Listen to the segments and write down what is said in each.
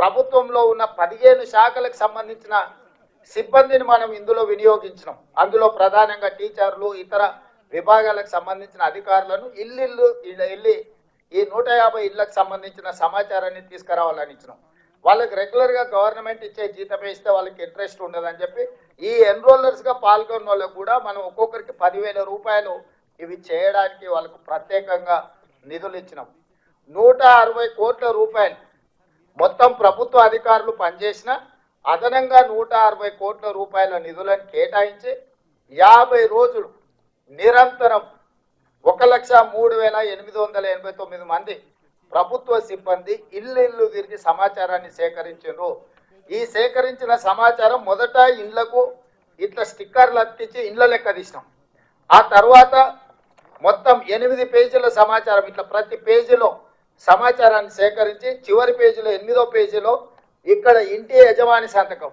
ప్రభుత్వంలో ఉన్న 15 శాఖలకు సంబంధించిన సిబ్బందిని మనం ఇందులో వినియోగించినాం. అందులో ప్రధానంగా టీచర్లు, ఇతర విభాగాలకు సంబంధించిన అధికారులను ఇల్లు ఈ 150 ఇళ్లకు సంబంధించిన సమాచారాన్ని తీసుకురావాలని ఇచ్చినాం. వాళ్ళకి రెగ్యులర్గా గవర్నమెంట్ ఇచ్చే జీతమే ఇస్తే వాళ్ళకి ఇంట్రెస్ట్ ఉండదని చెప్పి ఈ ఎన్రోలర్స్గా పాల్గొన్న వాళ్ళకు కూడా మనం ఒక్కొక్కరికి 10,000 రూపాయలు ఇవి చేయడానికి వాళ్ళకు ప్రత్యేకంగా నిధులు ఇచ్చినాం. 160 కోట్ల రూపాయలు మొత్తం ప్రభుత్వ అధికారులు పనిచేసిన అదనంగా 160 కోట్ల రూపాయల నిధులను కేటాయించి 50 రోజులు నిరంతరం 1,03,889 మంది ప్రభుత్వ సిబ్బంది ఇల్లు తిరిగి సమాచారాన్ని సేకరించారు. ఈ సేకరించిన సమాచారం మొదట ఇళ్లకు ఇట్లా స్టిక్కర్లు అతికించి ఇళ్ల లెక్క తీసినాం. ఆ తర్వాత మొత్తం 8 పేజీల సమాచారం ఇట్లా ప్రతి పేజీలో సమాచారాన్ని సేకరించి చివరి పేజీలో 8వ పేజీలో ఇక్కడ ఇంటి యజమాని సంతకం,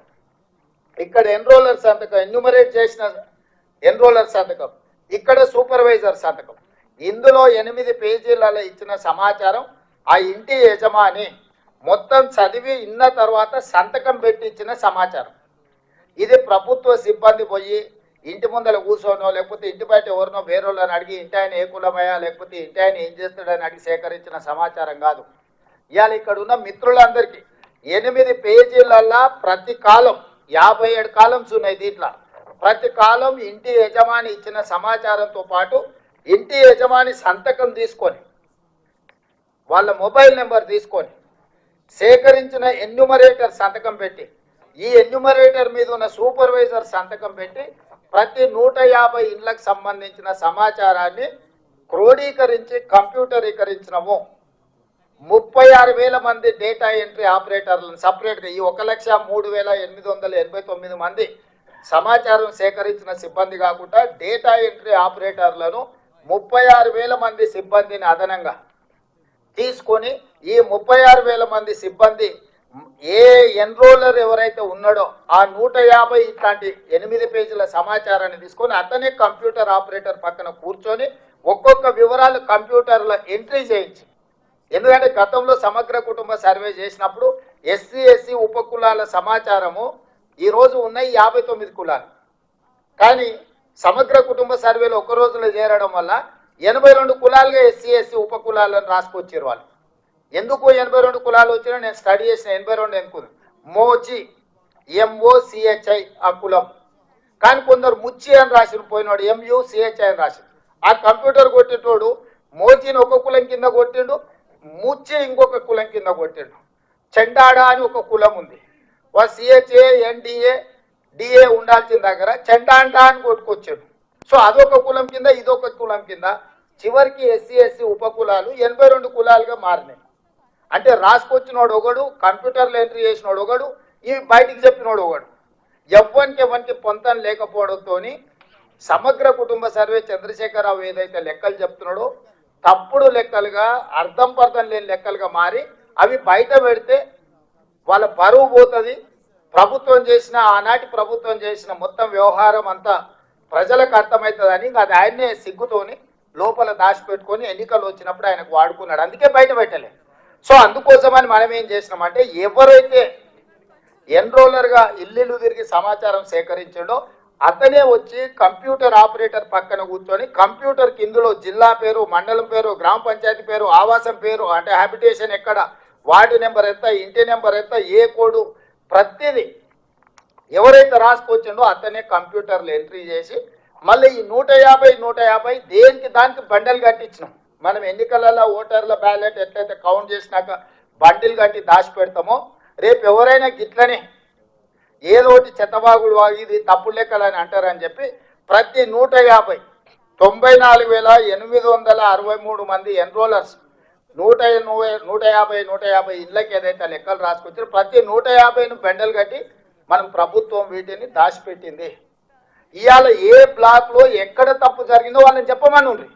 ఇక్కడ ఎన్రోలర్ సంతకం, ఎన్యూమరేట్ చేసిన ఎన్రోలర్ సంతకం, ఇక్కడ సూపర్వైజర్ సంతకం. ఇందులో 8 పేజీలలో ఇచ్చిన సమాచారం ఆ ఇంటి యజమాని మొత్తం చదివి ఇన్న తర్వాత సంతకం పెట్టి ఇచ్చిన సమాచారం. ఇది ప్రభుత్వ సిబ్బంది పోయి ఇంటి ముందర కూర్చోనో లేకపోతే ఇంటి బయట ఎవరినో వేరేళ్ళని అడిగి ఇంటి ఆయన ఏ కులమయ్యా లేకపోతే ఇంటి ఆయన ఏం చేస్తాడని అడిగి సేకరించిన సమాచారం కాదు. ఇవాళ ఇక్కడ ఉన్న మిత్రులందరికీ 8 పేజీలల్లా ప్రతి కాలం 57 కాలమ్స్ ఉన్నాయి. దీంట్లో ప్రతి కాలం ఇంటి యజమాని ఇచ్చిన సమాచారంతో పాటు ఇంటి యజమాని సంతకం తీసుకొని వాళ్ళ మొబైల్ నెంబర్ తీసుకొని సేకరించిన ఎన్యూమరేటర్ సంతకం పెట్టి ఈ ఎన్యూమరేటర్ మీద ఉన్న సూపర్వైజర్ సంతకం పెట్టి ప్రతి 150 ఇళ్లకు సంబంధించిన సమాచారాన్ని క్రోడీకరించి కంప్యూటరీకరించినము. 36,000 మంది డేటా ఎంట్రీ ఆపరేటర్లను సపరేట్గా ఈ 1,03,889 మంది సమాచారం సేకరించిన సిబ్బంది కాకుండా డేటా ఎంట్రీ ఆపరేటర్లను 36,000 మంది సిబ్బందిని అదనంగా తీసుకొని ఈ 36,000 మంది సిబ్బంది ఏ ఎన్రోలర్ ఎవరైతే ఉన్నాడో ఆ 150 ఇట్లాంటి 8 పేజీల సమాచారాన్ని తీసుకొని అతనే కంప్యూటర్ ఆపరేటర్ పక్కన కూర్చొని ఒక్కొక్క వివరాలు కంప్యూటర్లో ఎంట్రీ చేయించి, ఎందుకంటే గతంలో సమగ్ర కుటుంబ సర్వే చేసినప్పుడు ఎస్సీ ఉపకులాల సమాచారము ఈరోజు ఉన్నాయి 59 కులాలు, కానీ సమగ్ర కుటుంబ సర్వేలో ఒక రోజులో చేరడం వల్ల 82 కులాలుగా ఎస్సీ ఉపకులాలను రాసుకొచ్చారు వాళ్ళు. ఎందుకు 82 కులాలు వచ్చినా నేను స్టడీ చేసిన 82 ఎందుకు మోచి MOCHI ఆ కులం, కానీ కొందరు ముచ్చి అని రాసిన పోయినాడు MUCHI అని రాసిన. ఆ కంప్యూటర్ కొట్టేటోడు మోచిని ఒక కులం కింద కొట్టిండు, ముచ్చి ఇంకొక కులం కింద కొట్టిండు. చెండాడ అని ఒక కులం ఉంది, CHA NDA DA ఉండాల్సిన దగ్గర చెండాండ అని కొట్టుకొచ్చాడు. సో అదొక కులం కింద ఇదొక కులం కింద చివరికి ఎస్సీ ఉపకులాలు 82 కులాలుగా మారినాయి. అంటే రాసుకొచ్చినోడు ఒకడు, కంప్యూటర్లో ఎంట్రీ చేసినోడు ఒకడు, ఇవి బయటికి చెప్పినోడు ఒకడు. ఎవరికి పొంతం లేకపోవడంతో సమగ్ర కుటుంబ సర్వే చంద్రశేఖరరావు ఏదైతే లెక్కలు చెప్తున్నాడో తప్పుడు లెక్కలుగా అర్థం పర్థం లేని లెక్కలుగా మారి అవి బయట పెడితే వాళ్ళ పరువు పోతుంది. ప్రభుత్వం చేసిన ఆనాటి ప్రభుత్వం చేసిన మొత్తం వ్యవహారం అంతా ప్రజలకు అర్థమవుతుందని అది ఆయన్నే సిగ్గుతోని లోపల దాచిపెట్టుకొని ఎన్నికలు వచ్చినప్పుడు ఆయనకు వాడుకున్నాడు, అందుకే బయట పెట్టలే. సో అందుకోసమని మనం ఏం చేసినామంటే ఎవరైతే ఎన్రోలర్గా ఇల్లు తిరిగి సమాచారం సేకరించాడో అతనే వచ్చి కంప్యూటర్ ఆపరేటర్ పక్కన కూర్చొని కంప్యూటర్కి ఇందులో జిల్లా పేరు, మండలం పేరు, గ్రామ పంచాయతీ పేరు, ఆవాసం పేరు, అంటే హ్యాబిటేషన్ ఎక్కడ, వార్డు నెంబర్ ఎంత, ఇంటి నెంబర్ ఎంత, ఏ కోడు, ప్రతిదీ ఎవరైతే రాసుకొచ్చిండో అతనే కంప్యూటర్లో ఎంట్రీ చేసి మళ్ళీ ఈ 150 దేనికి దానికి బండలు కట్టించినాం. మనం ఎన్నికలలో ఓటర్ల బ్యాలెట్ ఎట్లయితే కౌంట్ చేసినాక బండిల్ కట్టి దాచి పెడతామో రేపు ఎవరైనా గిట్లనే ఏదో ఒకటి చెత్తబాగులు ఇది తప్పుడు లెక్కలు అని అంటారని చెప్పి ప్రతి 94,863 మంది ఎన్రోలర్స్ 150 ఇళ్ళకి ఏదైతే లెక్కలు రాసుకొచ్చారో ప్రతి 150ను బెండలు కట్టి మనం ప్రభుత్వం వీటిని దాచిపెట్టింది. ఇవాళ ఏ బ్లాక్లో ఎక్కడ తప్పు జరిగిందో వాళ్ళని చెప్పమని ఉంది.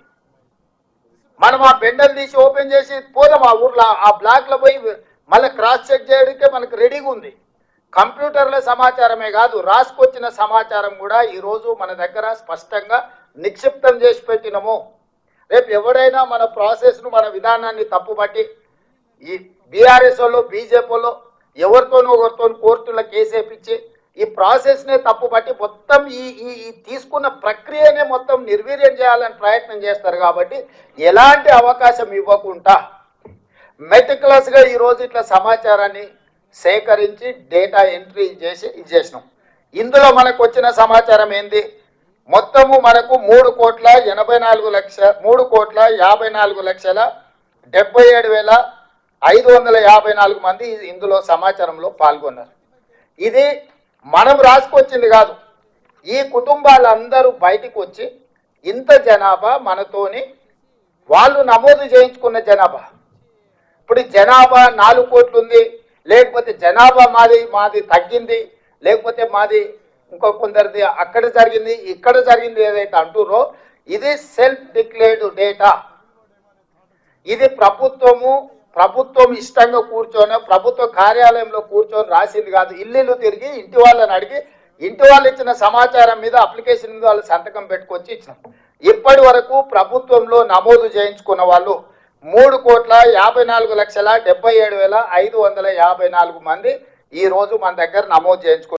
మనం ఆ బెండలు తీసి ఓపెన్ చేసి పోదాం ఆ ఊర్లో ఆ బ్లాక్లో పోయి మళ్ళీ క్రాస్ చెక్ చేయడానికే మనకు రెడీగా ఉంది. కంప్యూటర్ల సమాచారమే కాదు రాసుకొచ్చిన సమాచారం కూడా ఈరోజు మన దగ్గర స్పష్టంగా నిక్షిప్తం చేసి పెట్టినము. రేపు ఎవడైనా మన ప్రాసెస్ను మన విధానాన్ని తప్పుబట్టి ఈ బీఆర్ఎస్ వాళ్ళు బీజేపీ వాళ్ళు ఎవరితోనో ఒకరితో కోర్టులో కేసు వేయించి ఈ ప్రాసెస్నే తప్పుపట్టి మొత్తం ఈ తీసుకున్న ప్రక్రియనే మొత్తం నిర్వీర్యం చేయాలని ప్రయత్నం చేస్తారు. కాబట్టి ఎలాంటి అవకాశం ఇవ్వకుండా మెటిక్యులస్గా ఈరోజు ఇట్లా సమాచారాన్ని సేకరించి డేటా ఎంట్రీ చేసి ఇచ్చేసినాం. ఇందులో మనకు వచ్చిన సమాచారం ఏంది? మొత్తము మనకు 3,54,74,554 మంది ఇందులో సమాచారంలో పాల్గొన్నారు. ఇది మనం రాసుకొచ్చింది కాదు. ఈ కుటుంబాలందరూ బయటికి వచ్చి ఇంత జనాభా మనతోని వాళ్ళు నమోదు చేయించుకున్న జనాభా. ఇప్పుడు జనాభా 4 కోట్లు ఉంది, లేకపోతే జనాభా మాది తగ్గింది, లేకపోతే మాది ఇంకో కొందరిది అక్కడ జరిగింది ఇక్కడ జరిగింది ఏదైతే అంటురో ఇది సెల్ఫ్ డిక్లేర్డ్ డేటా. ఇది ప్రభుత్వం ఇష్టంగా కూర్చొని ప్రభుత్వ కార్యాలయంలో కూర్చొని రాసింది కాదు. ఇల్లు తిరిగి ఇంటి వాళ్ళని అడిగి ఇంటి వాళ్ళు ఇచ్చిన సమాచారం మీద అప్లికేషన్ మీద వాళ్ళు సంతకం పెట్టుకొచ్చి ఇచ్చినాం. ఇప్పటి వరకు ప్రభుత్వంలో నమోదు చేయించుకున్న వాళ్ళు 3,54,77,554 మంది ఈ రోజు మన దగ్గర నమోదు చేయించుకున్నారు.